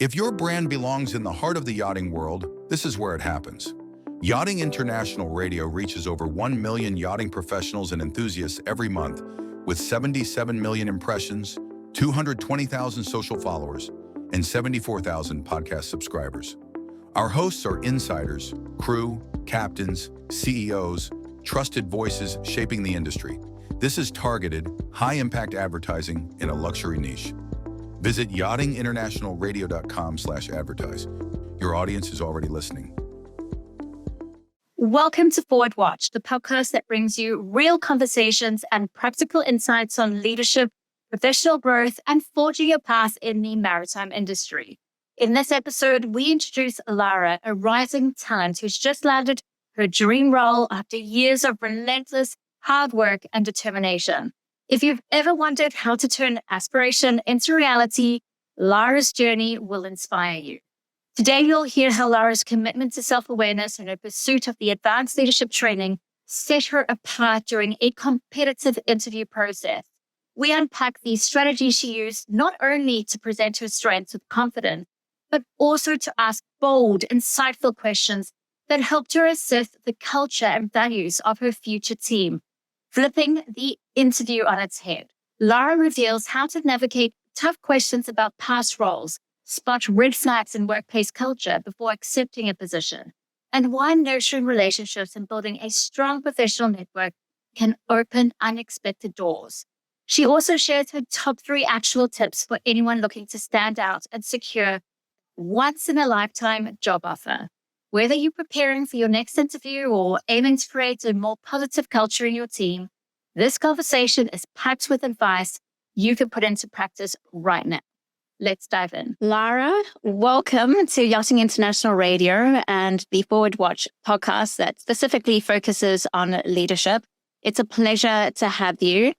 If your brand belongs in the heart of the yachting world, this is where it happens. Yachting International Radio reaches over 1 million yachting professionals and enthusiasts every month, with 77 million impressions, 220,000 social followers, and 74,000 podcast subscribers. Our hosts are insiders, crew, captains, CEOs, trusted voices shaping the industry. This is targeted, high-impact advertising in a luxury niche. Visit yachtinginternationalradio.com/advertise. Your audience is already listening. Welcome to Forward Watch, the podcast that brings you real conversations and practical insights on leadership, professional growth, and forging your path in the maritime industry. In this episode, we introduce Lara, a rising talent who's just landed her dream role after years of relentless hard work and determination. If you've ever wondered how to turn aspiration into reality, Lara's journey will inspire you. Today, you'll hear how Lara's commitment to self-awareness and her pursuit of the advanced leadership training set her apart during a competitive interview process. We unpack the strategies she used not only to present her strengths with confidence, but also to ask bold, insightful questions that helped her assess the culture and values of her future team. Flipping the interview on its head, Lara reveals how to navigate tough questions about past roles, spot red flags in workplace culture before accepting a position, and why nurturing relationships and building a strong professional network can open unexpected doors. She also shares her top 3 actual tips for anyone looking to stand out and secure once-in-a-lifetime job offer. Whether you're preparing for your next interview or aiming to create a more positive culture in your team, this conversation is packed with advice you can put into practice right now. Let's dive in. Lara, welcome to Yachting International Radio and the Forward Watch podcast that specifically focuses on leadership. It's a pleasure to have you.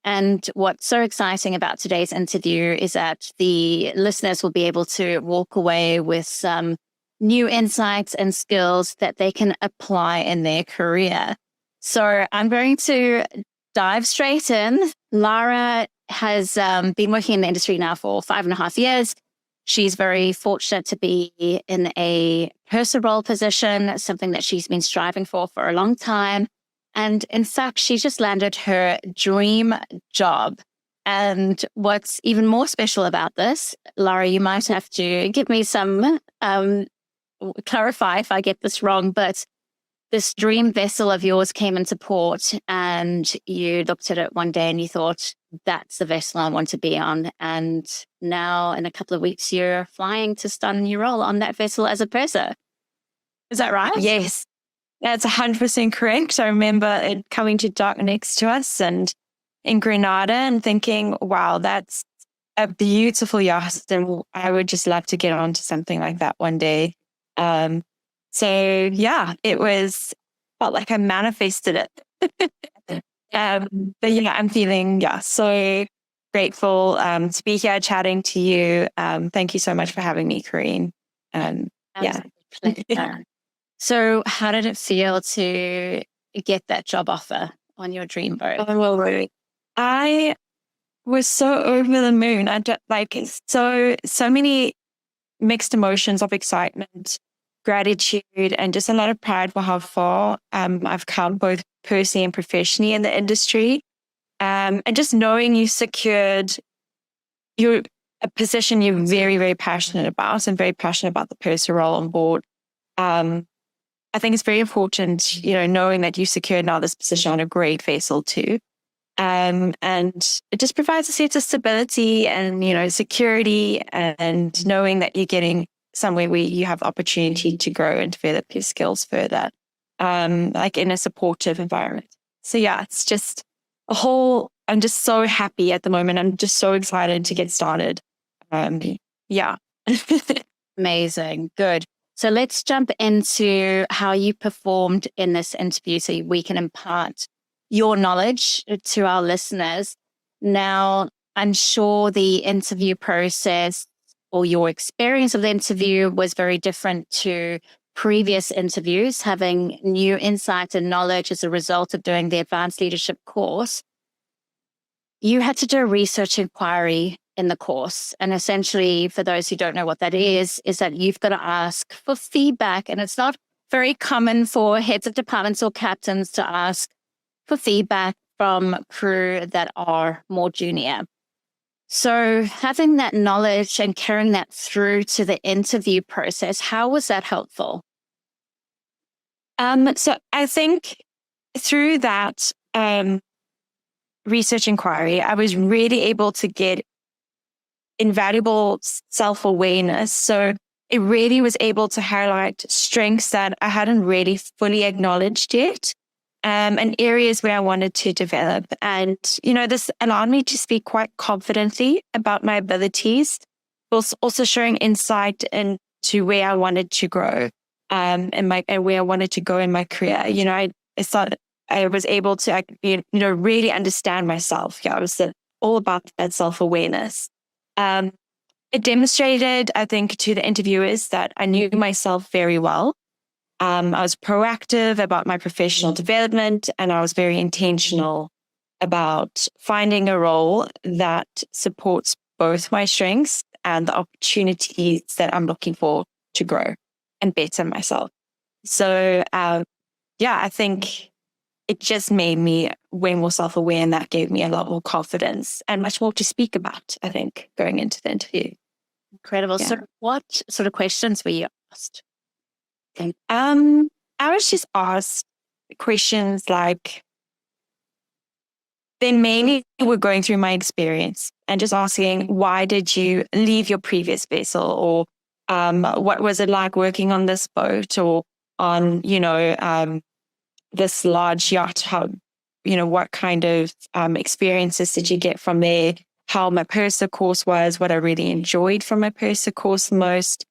And what's so exciting about today's interview is that the listeners will be able to walk away with some new insights and skills that they can apply in their career. So I'm going to dive straight in. Lara has been working in the industry now for 5.5 years. She's very fortunate to be in a purser role position, something that she's been striving for a long time. And in fact, she just landed her dream job. And what's even more special about this, Lara, you might have to give me some clarify if I get this wrong, but this dream vessel of yours came into port and you looked at it one day and you thought, that's the vessel I want to be on. And now in a couple of weeks, you're flying to start a new role on that vessel as a purser. Is that right? Yes, that's 100% correct. I remember it coming to dock next to us and in Grenada and thinking, wow, that's a beautiful yacht. And I would just love to get onto something like that one day. So yeah, felt like I manifested it. But yeah, I'm feeling, so grateful to be here chatting to you. Thank you so much for having me, Karine. So how did it feel to get that job offer on your dream boat? Oh, well, I was so over the moon. I so many mixed emotions of excitement, gratitude, and just a lot of pride for how far I've come, both personally and professionally in the industry. And just knowing you secured a position you're very, very passionate about and very passionate about the purser role on board. I think it's very important, knowing that you secured now this position on a great vessel too. And it just provides a sense of stability and, security and knowing that you're getting somewhere where you have opportunity to grow and develop your skills further, like in a supportive environment. So yeah, it's just I'm just so happy at the moment. I'm just so excited to get started. Yeah. Amazing. Good. So let's jump into how you performed in this interview so we can impart your knowledge to our listeners. Now, I'm sure the interview process or your experience of the interview was very different to previous interviews, having new insight and knowledge as a result of doing the advanced leadership course. You had to do a research inquiry in the course. And essentially, for those who don't know what that is that you've got to ask for feedback. And it's not very common for heads of departments or captains to ask for feedback from crew that are more junior. So having that knowledge and carrying that through to the interview process, how was that helpful? So I think through that research inquiry, I was really able to get invaluable self-awareness. So it really was able to highlight strengths that I hadn't really fully acknowledged yet, and areas where I wanted to develop. And, this allowed me to speak quite confidently about my abilities, also showing insight into where I wanted to grow, and where I wanted to go in my career. I thought I was able to, really understand myself. Yeah, I was all about that self-awareness. It demonstrated, I think, to the interviewers that I knew myself very well. I was proactive about my professional development, and I was very intentional about finding a role that supports both my strengths and the opportunities that I'm looking for to grow and better myself. So, I think it just made me way more self-aware, and that gave me a lot more confidence and much more to speak about, I think, going into the interview. Incredible. Yeah. So what sort of questions were you asked? I was just asked questions like, they mainly were going through my experience and just asking, why did you leave your previous vessel? Or what was it like working on this boat or on, this large yacht? How, what kind of experiences did you get from there? How my purser course was, what I really enjoyed from my purser course most,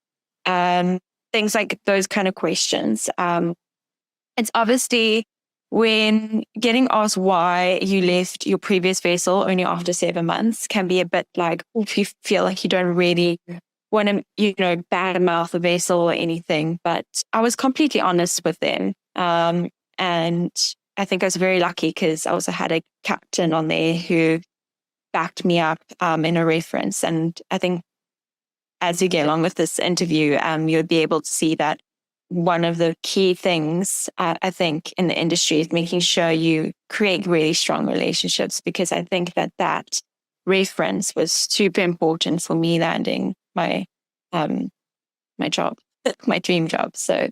things like those kind of questions. It's obviously when getting asked why you left your previous vessel only after 7 months can be a bit like, if you feel like you don't really want to, badmouth the vessel or anything. But I was completely honest with them. And I think I was very lucky because I also had a captain on there who backed me up in a reference. And I think as you get along with this interview, you'll be able to see that one of the key things, I think, in the industry is making sure you create really strong relationships, because I think that reference was super important for me landing my job, my dream job. So,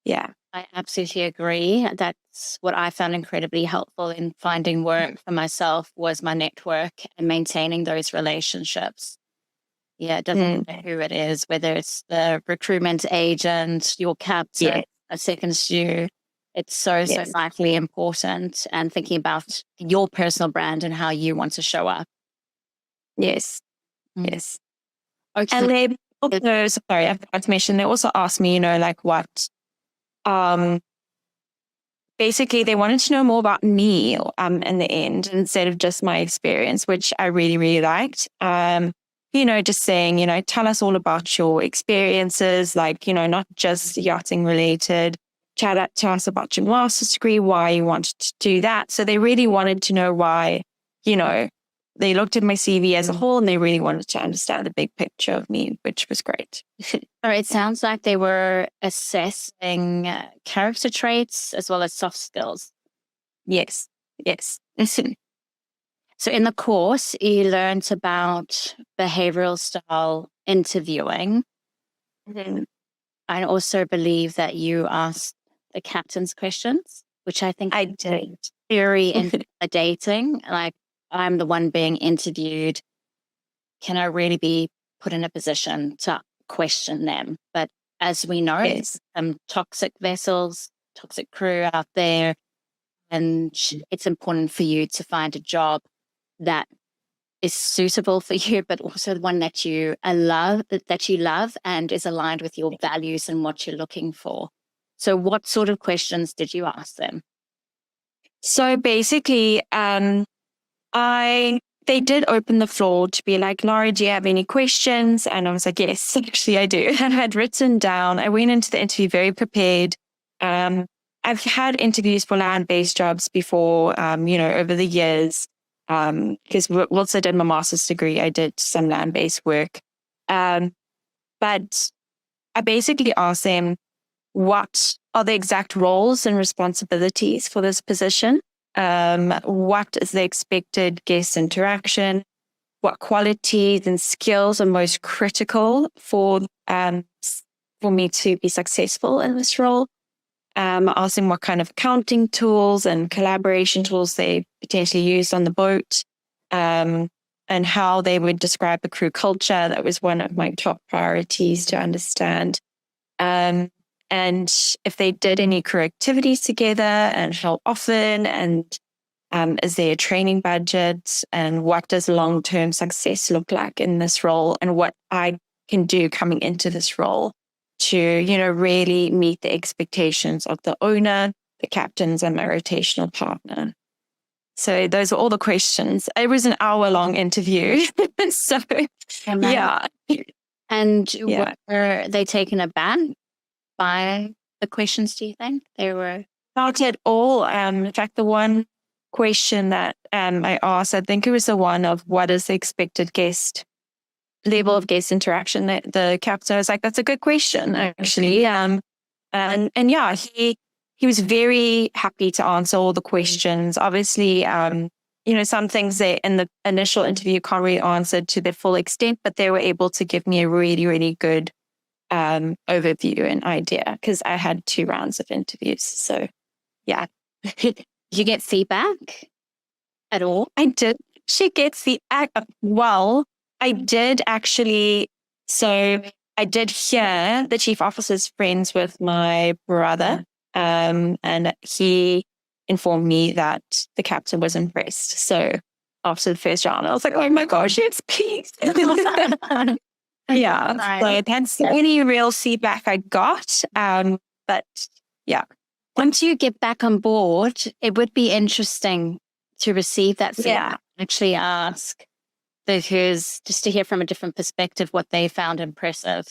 yeah. I absolutely agree. That's what I found incredibly helpful in finding work for myself, was my network and maintaining those relationships. Yeah, it doesn't matter who it is, whether it's the recruitment agent, your captain, a second stew. It's so vitally important, and thinking about your personal brand and how you want to show up. Yes. Yes. Okay. And they also, sorry, I forgot to mention, they also asked me, what, basically they wanted to know more about me in the end, instead of just my experience, which I really, really liked. Just saying, tell us all about your experiences, not just yachting related. Chat to us about your master's degree, why you wanted to do that. So they really wanted to know why, they looked at my CV as a whole, and they really wanted to understand the big picture of me, which was great. So it sounds like they were assessing character traits as well as soft skills. Yes. So in the course, you learned about behavioral style interviewing. Mm-hmm. I also believe that you asked the captain's questions, which I think I did. Very intimidating. Like, I'm the one being interviewed. Can I really be put in a position to question them? But as we know, Yes. Toxic vessels, toxic crew out there, and it's important for you to find a job that is suitable for you, but also one that you love and is aligned with your values and what you're looking for. So what sort of questions did you ask them? So basically, they did open the floor to be like, Lara, do you have any questions? And I was like, yes, actually I do. And I had written down, I went into the interview very prepared. I've had interviews for land-based jobs before, over the years. because whilst I did my master's degree, I did some land-based work. But I basically asked them, what are the exact roles and responsibilities for this position? What is the expected guest interaction? What qualities and skills are most critical for me to be successful in this role? Asking what kind of accounting tools and collaboration tools they potentially used on the boat, and how they would describe the crew culture. That was one of my top priorities to understand. And if they did any crew activities together and how often, and is there a training budget, and what does long-term success look like in this role, and what I can do coming into this role to, really meet the expectations of the owner, the captains, and my rotational partner. So those are all the questions. It was an hour-long interview. So, yeah. And were they taken aback by the questions, do you think? They were? Not at all. In fact, the one question that I asked, I think it was the one of what is the expected level of guest interaction. That the captain was like, that's a good question, actually. And yeah, he was very happy to answer all the questions. Obviously, some things that in the initial interview can't really answer to their full extent, but they were able to give me a really, really good overview and idea, because I had 2 rounds of interviews. So, yeah. Did you get feedback at all? I did. She gets I did actually. So I did hear the chief officer's friends with my brother, and he informed me that the captain was impressed. So after the first round, I was like, oh my gosh, yes, please. Yeah. Nice. So that's the only real feedback I got. But yeah. Once you get back on board, it would be interesting to receive that feedback. Actually ask, because just to hear from a different perspective what they found impressive.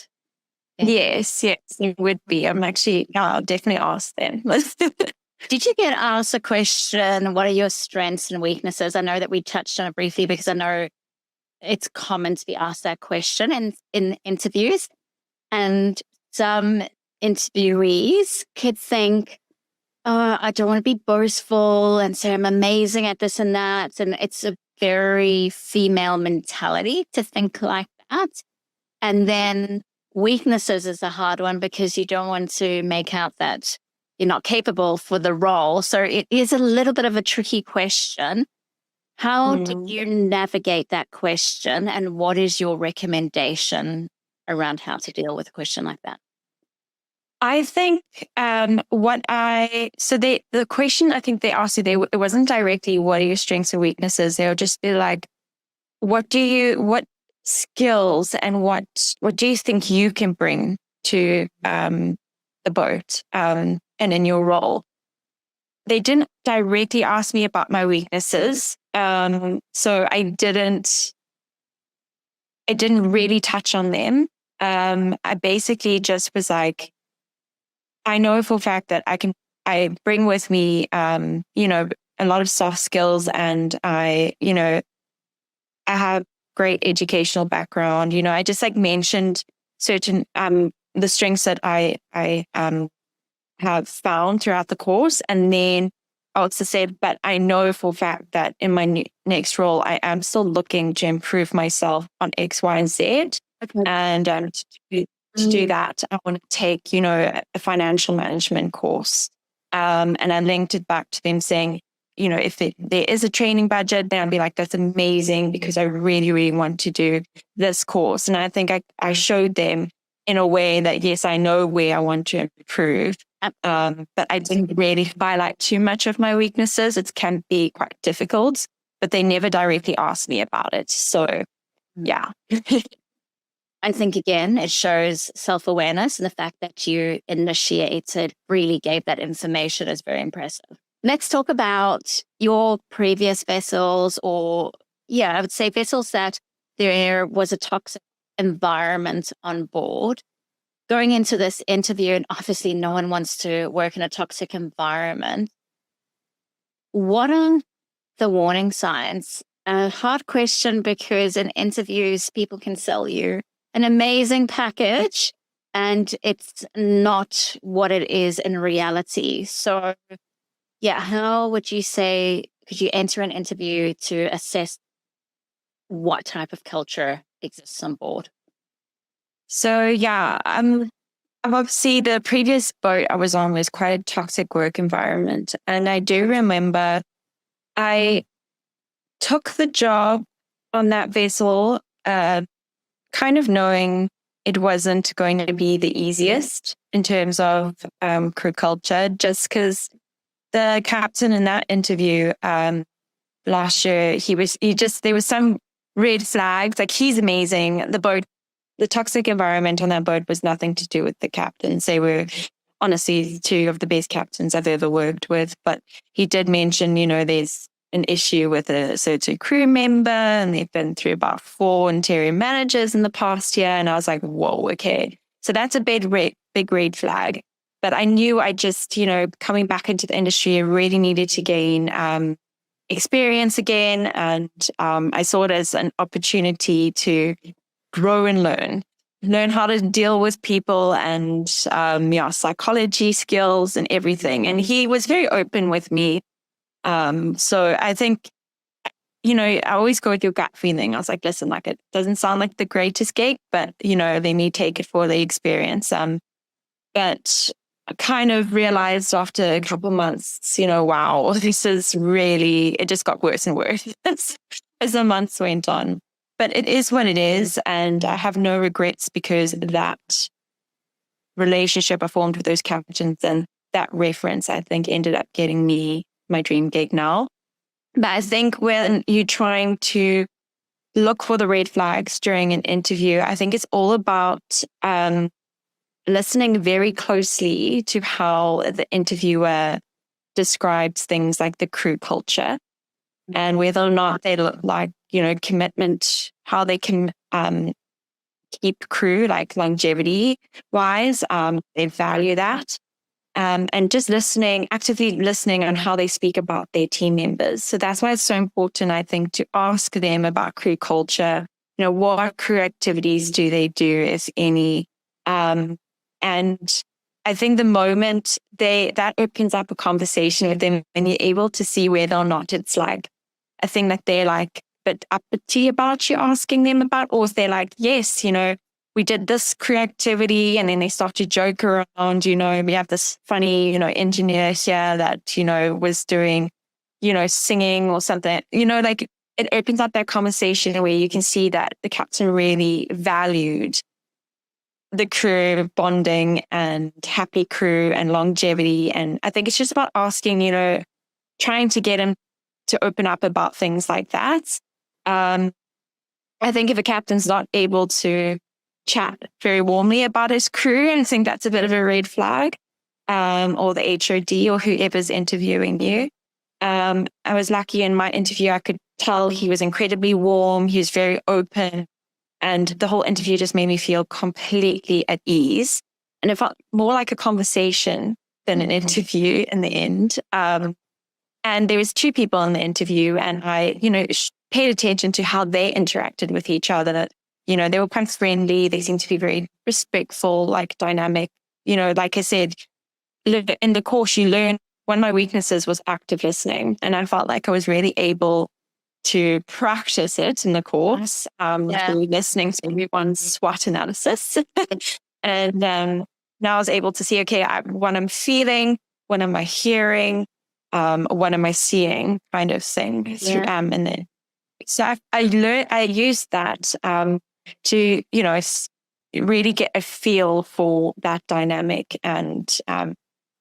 Yes, it would be. I'll definitely ask them. Did you get asked a question, what are your strengths and weaknesses? I know that we touched on it briefly, because I know it's common to be asked that question in interviews. And some interviewees could think, oh, I don't want to be boastful and say I'm amazing at this and that. And it's a very female mentality to think like that. And then weaknesses is a hard one, because you don't want to make out that you're not capable for the role. So it is a little bit of a tricky question. How did you navigate that question, and what is your recommendation around how to deal with a question like that? I think the question I think they asked you, it wasn't directly what are your strengths and weaknesses. They'll just be like, what skills and what do you think you can bring to the boat and in your role? They didn't directly ask me about my weaknesses. So I didn't really touch on them. I basically just was like, I know for a fact that I bring with me, a lot of soft skills, and I have great educational background. I just mentioned certain, the strengths that I have found throughout the course. And then I also said, but I know for a fact that in my next role, I am still looking to improve myself on X, Y, and Z. Okay. And to do that, I want to take, a financial management course. And I linked it back to them saying, if there is a training budget, then I'll be like, that's amazing, because I really, really want to do this course. And I think I showed them in a way that, yes, I know where I want to improve. But I didn't really highlight too much of my weaknesses. It can be quite difficult, but they never directly asked me about it. So, yeah. I think, again, it shows self-awareness, and the fact that you initiated, really gave that information is very impressive. Let's talk about your previous vessels, I would say vessels that there was a toxic environment on board. Going into this interview, and obviously no one wants to work in a toxic environment, what are the warning signs? A hard question because in interviews, people can sell you an amazing package and it's not what it is in reality. So, yeah, how would you say, could you enter an interview to assess what type of culture exists on board? So yeah, obviously the previous boat I was on was quite a toxic work environment. And I do remember I took the job on that vessel, kind of knowing it wasn't going to be the easiest in terms of crew culture, just because the captain in that interview last year, there was some red flags. Like, he's amazing. The toxic environment on that boat was nothing to do with the captains. They were honestly two of the best captains I've ever worked with. But he did mention, there's an issue with a certain crew member and they've been through about 4 interior managers in the past year. And I was like, whoa, okay. So that's a big red flag. But I knew I just, coming back into the industry, I really needed to gain experience again. And I saw it as an opportunity to grow and learn how to deal with people and psychology skills and everything. And he was very open with me. So I think, I always go with your gut feeling. I was like, listen, like, it doesn't sound like the greatest gig, but, let me take it for the experience. But I kind of realized after a couple of months, wow, this is really, it just got worse and worse as the months went on. But it is what it is. And I have no regrets because that relationship I formed with those captains and that reference, I think, ended up getting me my dream gig now. But I think when you're trying to look for the red flags during an interview, I think it's all about listening very closely to how the interviewer describes things like the crew culture and whether or not they look like, commitment, how they can keep crew, like longevity wise. They value that. And just actively listening on how they speak about their team members. So that's why it's so important, I think, to ask them about crew culture. What crew activities do they do, if any? And I think the moment that opens up a conversation with them and you're able to see whether or not it's like a thing that they're like a bit uppity about you asking them about, or if they're like, yes, we did this crew activity, and then they start to joke around, we have this funny, engineer here that, was doing, singing or something, like it opens up that conversation where you can see that the captain really valued the crew bonding and happy crew and longevity. And I think it's just about asking, trying to get him to open up about things like that. I think if a captain's not able to chat very warmly about his crew, and I think that's a bit of a red flag, or the HOD or whoever's interviewing you. I was lucky in my interview, I could tell he was incredibly warm. He was very open. And the whole interview just made me feel completely at ease. And it felt more like a conversation than an interview in the end. And there was 2 people in the interview, and I, paid attention to how they interacted with each other. They were quite friendly. They seemed to be very respectful, like dynamic. Like I said, in the course you learn, one of my weaknesses was active listening. And I felt like I was really able to practice it in the course, through listening to everyone's SWOT analysis. And now I was able to see, okay, what I'm feeling, what am I hearing, what am I seeing, kind of thing. And then, so I used that to, really get a feel for that dynamic and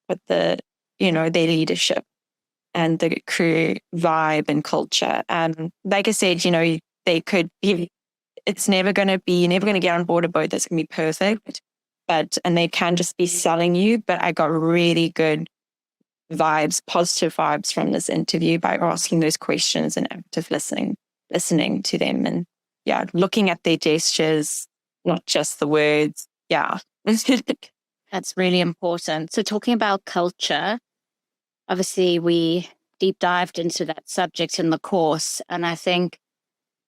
with their leadership and the crew vibe and culture. Like I said, it's never going to be, you're never going to get on board a boat that's going to be perfect, and they can just be selling you. But I got really good vibes, positive vibes from this interview by asking those questions and active listening to them and looking at their gestures, not just the words. Yeah. That's really important. So talking about culture, obviously we deep dived into that subject in the course. And I think,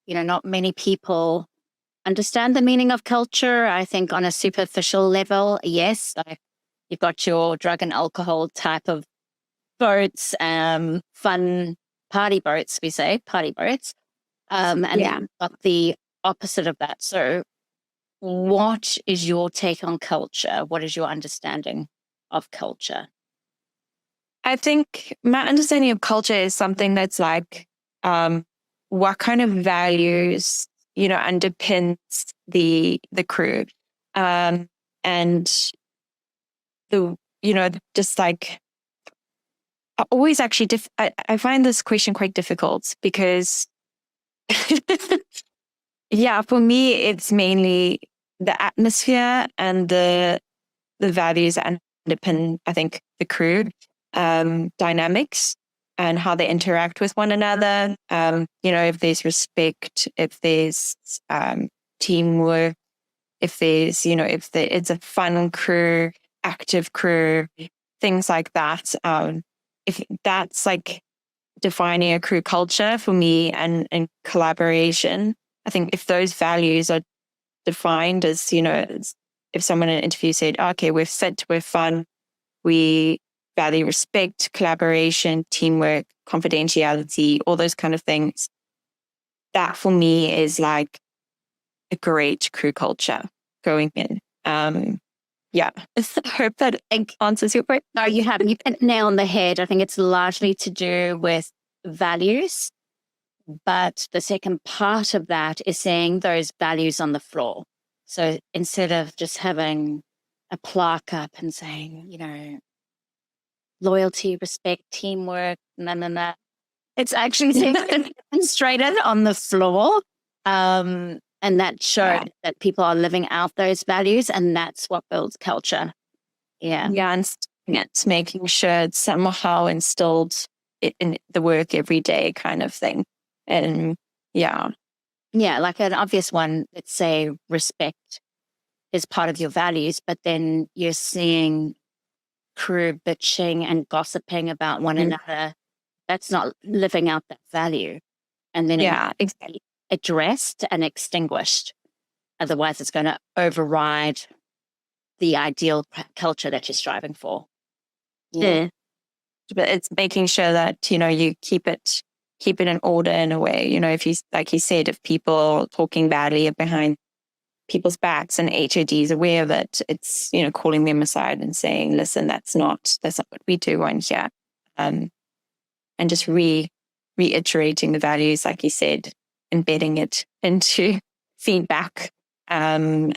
not many people understand the meaning of culture. I think on a superficial level, yes, like you've got your drug and alcohol type of boats, fun party boats, we say, party boats. And then you've got the opposite of that. So what is your take on culture? What is your understanding of culture? I think my understanding of culture is something that's like, what kind of values, underpins the crew. And just like, I always actually, I find this question quite difficult because, for me, it's mainly the atmosphere and the values that underpin, I think, the crew dynamics and how they interact with one another. If there's respect, if there's teamwork, if there's, it's a fun crew, active crew, things like that. If that's like defining a crew culture for me and collaboration, I think if those values are defined as, if someone in an interview said, okay, we're fit, we're fun, we value respect, collaboration, teamwork, confidentiality, all those kind of things. That for me is like a great crew culture going in. I hope that answers your question. No, you haven't. You've hit it nail on the head. I think it's largely to do with values. But the second part of that is seeing those values on the floor. So instead of just having a plaque up and saying, loyalty, respect, teamwork, it's actually demonstrated on the floor. And that showed that people are living out those values, and that's what builds culture. Yeah. Yeah, and it's making sure it's somehow instilled in the work every day kind of thing. And like an obvious one, let's say respect is part of your values, but then you're seeing crew bitching and gossiping about one another. That's not living out that value. And then exactly. Addressed and extinguished. Otherwise, it's going to override the ideal culture that you're striving for. Yeah. But it's making sure that, you keep it in order in a way. If you, like you said, if people talking badly behind people's backs and HOD is aware of it, it's, calling them aside and saying, listen, that's not what we do on here. And just reiterating the values, like you said, embedding it into feedback. So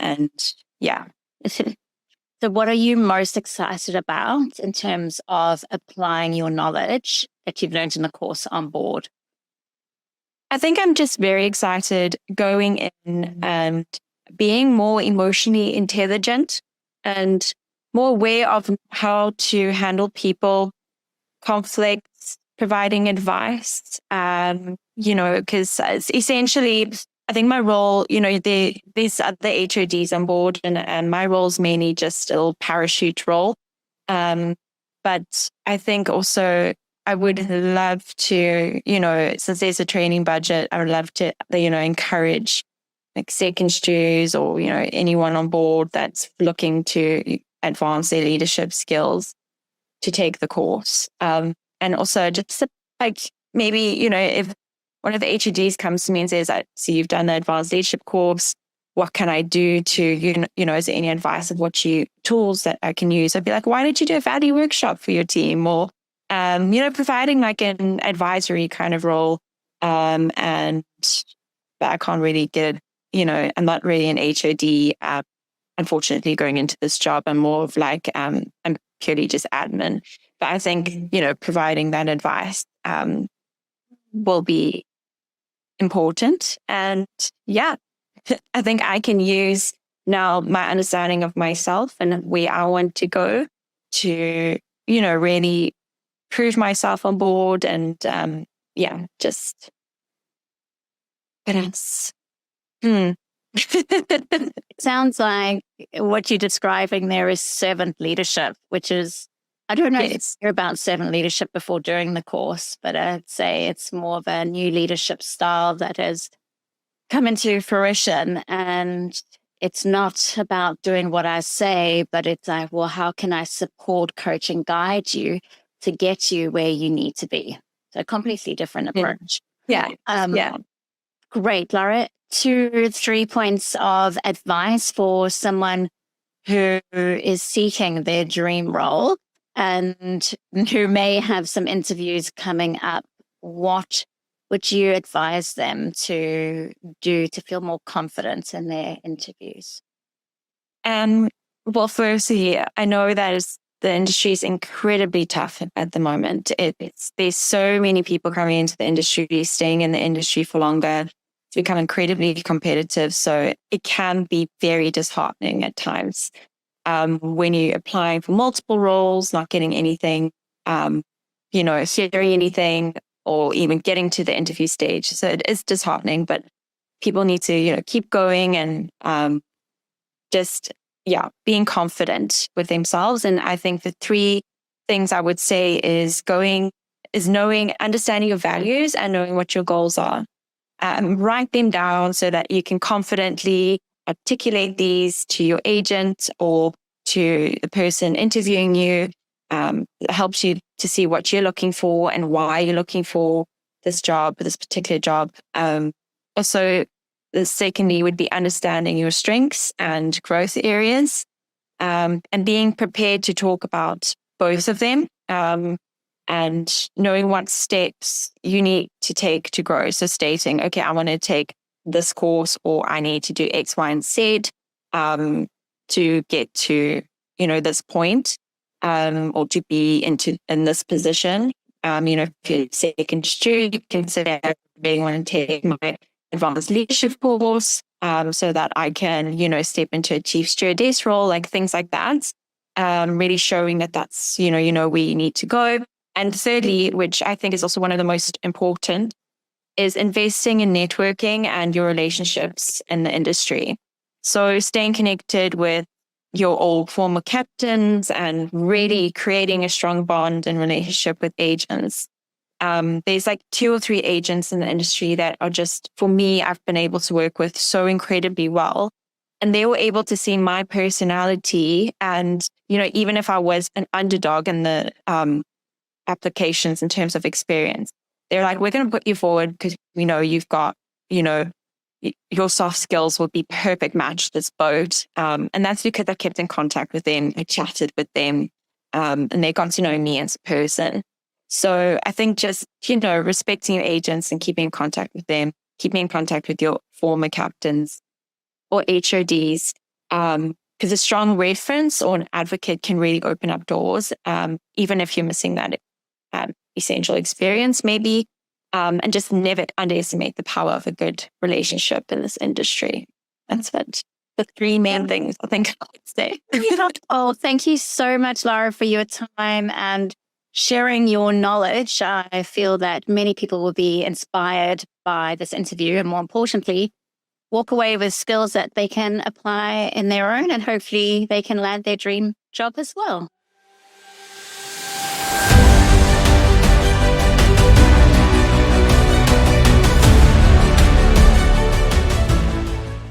what are you most excited about in terms of applying your knowledge that you've learned in the course Onboard? I think I'm just very excited going in and being more emotionally intelligent and more aware of how to handle people, conflicts, providing advice, because essentially, I think my role, there's other HODs on board and my role is mainly just a little parachute role. But I think also I would love to, since there's a training budget, I would love to, encourage like second stewards or, anyone on board that's looking to advance their leadership skills to take the course. And also just like maybe, if one of the HODs comes to me and says, I see you've done the advanced leadership course, what can I do to, is there any advice of tools that I can use? I'd be like, why don't you do a value workshop for your team? Or, providing like an advisory kind of role. But I can't really get, I'm not really an HOD, unfortunately, going into this job. I'm more of like, I'm purely just admin. But I think, providing that advice will be important. And I think I can use now my understanding of myself and where I want to go to, really prove myself on board and, just what else? It sounds like what you're describing there is servant leadership, which is I don't know if Yes. you're about servant leadership before doing the course, but I'd say it's more of a new leadership style that has come into fruition. And it's not about doing what I say, but it's like, well, how can I support, coach, and guide you to get you where you need to be? So a completely different approach. Yeah. Great, Lara. 2, 3 points of advice for someone who is seeking their dream role and who may have some interviews coming up. What would you advise them to do to feel more confident in their interviews? Well, firstly, I know that the industry is incredibly tough at the moment. There's so many people coming into the industry, staying in the industry for longer. It's become incredibly competitive. So it can be very disheartening at times when you're applying for multiple roles, not getting anything, hearing anything, or even getting to the interview stage. So it is disheartening, but people need to, keep going and being confident with themselves. And I think the 3 things I would say is understanding your values and knowing what your goals are. Write them down so that you can confidently articulate these to your agent or to the person interviewing you. It helps you to see what you're looking for and why you're looking for this particular job. Also, the secondly would be understanding your strengths and growth areas, and being prepared to talk about both of them, and knowing what steps you need to take to grow. So stating, okay, I want to take this course, or I need to do X, Y, and Z to get to, this point, or to be in this position. If you're second student, you consider being want to take my advanced leadership course, so that I can, step into a chief stewardess role, like things like that. Really showing that that's, where you need to go. And thirdly, which I think is also one of the most important, is investing in networking and your relationships in the industry. So staying connected with your old former captains and really creating a strong bond and relationship with agents. There's like 2 or 3 agents in the industry that are just, for me, I've been able to work with so incredibly well. And they were able to see my personality. And, even if I was an underdog in the applications in terms of experience, they're like, we're going to put you forward because we know you've got, your soft skills will be perfect match to this boat. And that's because I kept in contact with them. I chatted with them, and they got to know me as a person. So I think just, respecting your agents and keeping in contact with them, keeping in contact with your former captains or HODs, because a strong reference or an advocate can really open up doors, even if you're missing that essential experience maybe, and just never underestimate the power of a good relationship in this industry. That's it. The 3 main things I think I would say. Oh, thank you so much, Lara, for your time and sharing your knowledge. I feel that many people will be inspired by this interview, and more importantly, walk away with skills that they can apply in their own, and hopefully they can land their dream job as well.